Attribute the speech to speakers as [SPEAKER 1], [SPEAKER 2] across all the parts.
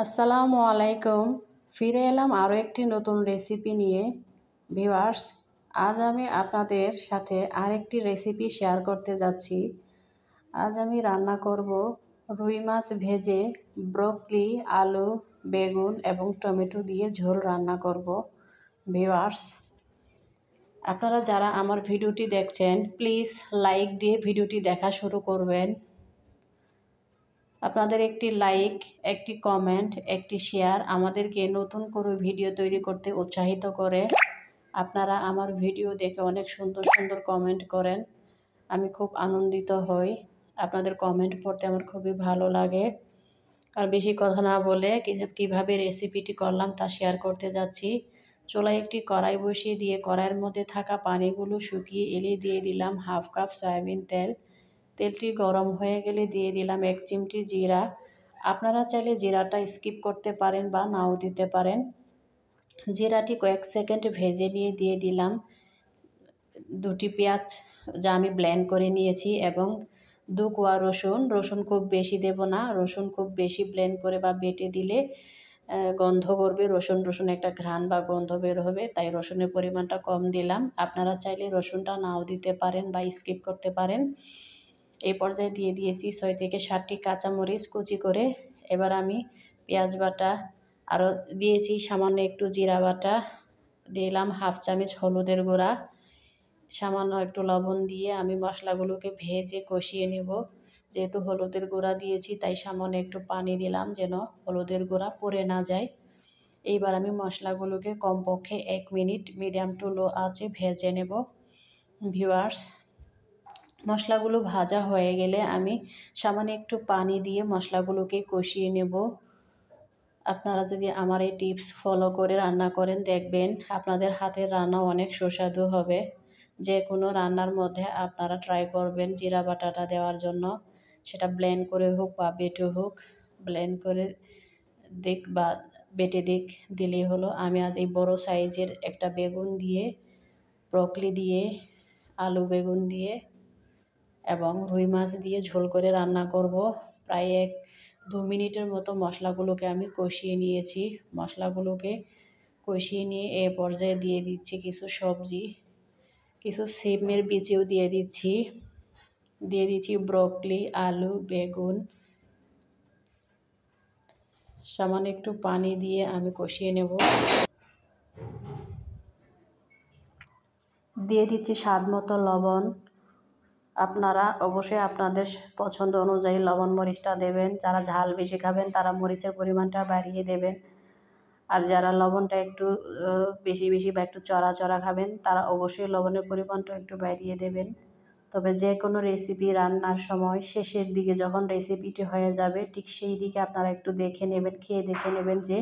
[SPEAKER 1] আসসালামু আলাইকুম। ফিরে এলাম আরও একটি নতুন রেসিপি নিয়ে। ভিউয়ার্স, আজ আমি আপনাদের সাথে আরেকটি রেসিপি শেয়ার করতে যাচ্ছি। আজ আমি রান্না করব রুই মাছ ভেজে ব্রকলি, আলু, বেগুন এবং টমেটো দিয়ে ঝোল রান্না করব। ভিউয়ার্স, আপনারা যারা আমার ভিডিওটি দেখছেন প্লিজ লাইক দিয়ে ভিডিওটি দেখা শুরু করবেন। আপনাদের একটি লাইক, একটি কমেন্ট, একটি শেয়ার আমাদেরকে নতুন করে ভিডিও তৈরি করতে উৎসাহিত করে। আপনারা আমার ভিডিও দেখে অনেক সুন্দর সুন্দর কমেন্ট করেন, আমি খুব আনন্দিত হই। আপনাদের কমেন্ট পড়তে আমার খুবই ভালো লাগে। আর বেশি কথা না বলে কীভাবে রেসিপিটি করলাম তা শেয়ার করতে যাচ্ছি। চুলায় একটি কড়াই বসিয়ে দিয়ে কড়াইয়ের মধ্যে থাকা পানিগুলো শুকিয়ে এলে দিয়ে দিলাম হাফ কাপ সয়াবিন তেল। তেলটি গরম হয়ে গেলে দিয়ে দিলাম 1 চিমটি জিরা। আপনারা চাইলে জিরাটা স্কিপ করতে পারেন বা নাও দিতে পারেন। জিরাটি কয়েক সেকেন্ড ভেজে নিয়ে দিয়ে দিলাম 2টি পেঁয়াজ যা আমি ব্লেন্ড করে নিয়েছি এবং 2 কোয়া রসুন। রসুন খুব বেশি দেব না, রসুন খুব বেশি ব্লেন্ড করে বা বেটে দিলে গন্ধ করবে, রসুন একটা ঘ্রাণ বা গন্ধ বের হবে, তাই রসুনের পরিমাণটা কম দিলাম। আপনারা চাইলে রসুনটা নাও দিতে পারেন বা স্কিপ করতে পারেন। এই পর্যায়ে দিয়ে দিয়েছি 6 থেকে 7টি কাঁচামরিচ কুচি করে। এবার আমি পেঁয়াজ বাটা আরও দিয়েছি, সামান্য একটু জিরা বাটা দিলাম, হাফ চামচ হলুদের গুঁড়া, সামান্য একটু লবণ দিয়ে আমি মশলাগুলোকে ভেজে কষিয়ে নেব। যেহেতু হলুদের গুঁড়া দিয়েছি তাই সামান্য একটু পানি দিলাম যেন হলুদের গুঁড়া পুড়ে না যায়। এইবার আমি মশলাগুলোকে কমপক্ষে 1 মিনিট মিডিয়াম টু লো আঁচে ভেজে নেব। ভিউয়ার্স, মশলাগুলো ভাজা হয়ে গেলে আমি সামান্য একটু পানি দিয়ে মশলাগুলোকে কষিয়ে নেব। আপনারা যদি আমার এই টিপস ফলো করে রান্না করেন দেখবেন আপনাদের হাতের রান্না অনেক সুস্বাদু হবে। যে কোনো রান্নার মধ্যে আপনারা ট্রাই করবেন জিরা বাটাটা দেওয়ার জন্য, সেটা ব্লেন্ড করে হোক বা বেটে হোক, ব্লেন্ড করে দিক বা বেটে দিক দিলেই হলো। আমি আজ এই বড় সাইজের একটা বেগুন দিয়ে, ব্রকলি দিয়ে, আলু বেগুন দিয়ে এবং রুই মাছ দিয়ে ঝোল করে রান্না করব। প্রায় 1-2 মিনিটের মতো মশলাগুলোকে আমি কষিয়ে নিয়েছি। মশলাগুলোকে কষিয়ে নিয়ে এ পর্যায়ে দিয়ে দিচ্ছি কিছু সবজি, কিছু সিমের বীজও দিয়ে দিচ্ছি ব্রকলি, আলু, বেগুন। সামান্য একটু পানি দিয়ে আমি কষিয়ে নেব। দিয়ে দিচ্ছি স্বাদ মতো লবণ। আপনারা অবশ্যই আপনাদের পছন্দ অনুযায়ী লবণ মরিচটা দেবেন। যারা ঝাল বেশি খাবেন তারা মরিচের পরিমাণটা বাড়িয়ে দেবেন, আর যারা লবণটা একটু বেশি বা একটু চড়া খাবেন তারা অবশ্যই লবণের পরিমাণটা একটু বাড়িয়ে দেবেন। তবে যে কোনো রেসিপি রান্নার সময় শেষের দিকে যখন রেসিপিটি হয়ে যাবে ঠিক সেই দিকে আপনারা একটু দেখে নেবেন, খেয়ে দেখে নেবেন যে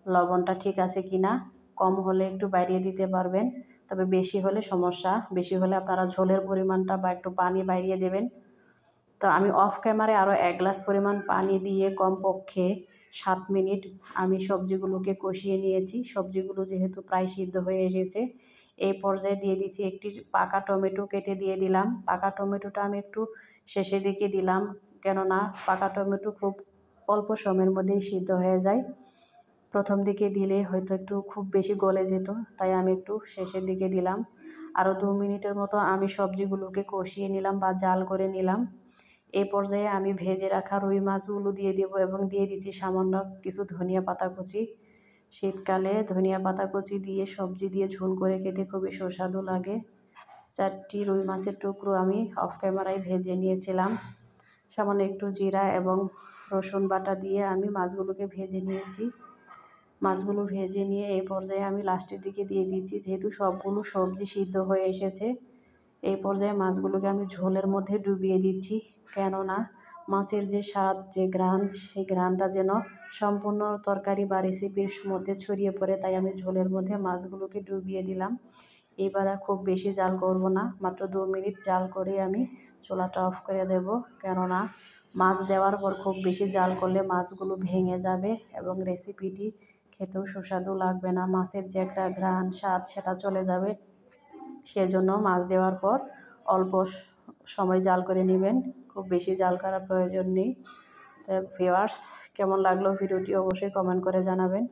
[SPEAKER 1] লবণটা ঠিক আছে কি না। কম হলে একটু বাড়িয়ে দিতে পারবেন, তবে বেশি হলে সমস্যা। বেশি হলে আপনারা ঝোলের পরিমাণটা বা একটু পানি বাড়িয়ে দেবেন। তো আমি অফ ক্যামেরায় আরও 1 গ্লাস পরিমাণ পানি দিয়ে কমপক্ষে 7 মিনিট আমি সবজিগুলোকে কষিয়ে নিয়েছি। সবজিগুলো যেহেতু প্রায় সিদ্ধ হয়ে এসেছে, এই পর্যায়ে দিয়ে দিচ্ছি একটি পাকা টমেটো কেটে দিয়ে দিলাম। পাকা টমেটোটা আমি একটু শেষের দিকে দিলাম, কেননা পাকা টমেটো খুব অল্প সময়ের মধ্যেই সিদ্ধ হয়ে যায়। প্রথম দিকে দিলে হয়তো একটু খুব বেশি গলে যেত, তাই আমি একটু শেষের দিকে দিলাম। আরও 2 মিনিটের মতো আমি সবজিগুলোকে কষিয়ে নিলাম বা জাল করে নিলাম। এই পর্যায়ে আমি ভেজে রাখা রুই মাছগুলো দিয়ে দেব এবং দিয়ে দিচ্ছি সামান্য কিছু ধনিয়া পাতা কুচি। শীতকালে ধনিয়া পাতা কুচি দিয়ে সবজি দিয়ে ঝোল করে খেতে খুবই সুস্বাদু লাগে। 4টি রুই মাছের টুকরো আমি অফ ক্যামেরায় ভেজে নিয়েছিলাম। সামান্য একটু জিরা এবং রসুন বাটা দিয়ে আমি মাছগুলোকে ভেজে নিয়েছি। মাছগুলো ভেজে নিয়ে এই পর্যায়ে আমি লাস্টের দিকে দিয়ে দিচ্ছি, যেহেতু সবগুলো সবজি সিদ্ধ হয়ে এসেছে, এই পর্যায়ে মাছগুলোকে আমি ঝোলের মধ্যে ডুবিয়ে দিচ্ছি, কেননা মাছের যে স্বাদ, যে ঘ্রাণ, সেই ঘ্রাণটা যেন সম্পূর্ণ তরকারি বা রেসিপির মধ্যে ছড়িয়ে পড়ে, তাই আমি ঝোলের মধ্যে মাছগুলোকে ডুবিয়ে দিলাম। এবার আর খুব বেশি জাল করব না, মাত্র 2 মিনিট জাল করে আমি চুলাটা অফ করে দেব, কেননা মাছ দেওয়ার পর খুব বেশি জাল করলে মাছগুলো ভেঙে যাবে এবং রেসিপিটি খেতেও সুস্বাদু লাগবে না। মাছের যে একটা ঘ্রাণ, স্বাদ সেটা চলে যাবে। সেজন্য মাছ দেওয়ার পর অল্প সময় জাল করে নেবেন, খুব বেশি জাল করার প্রয়োজন নেই। তো ভিউয়ার্স, কেমন লাগলো ভিডিওটি অবশ্যই কমেন্ট করে জানাবেন।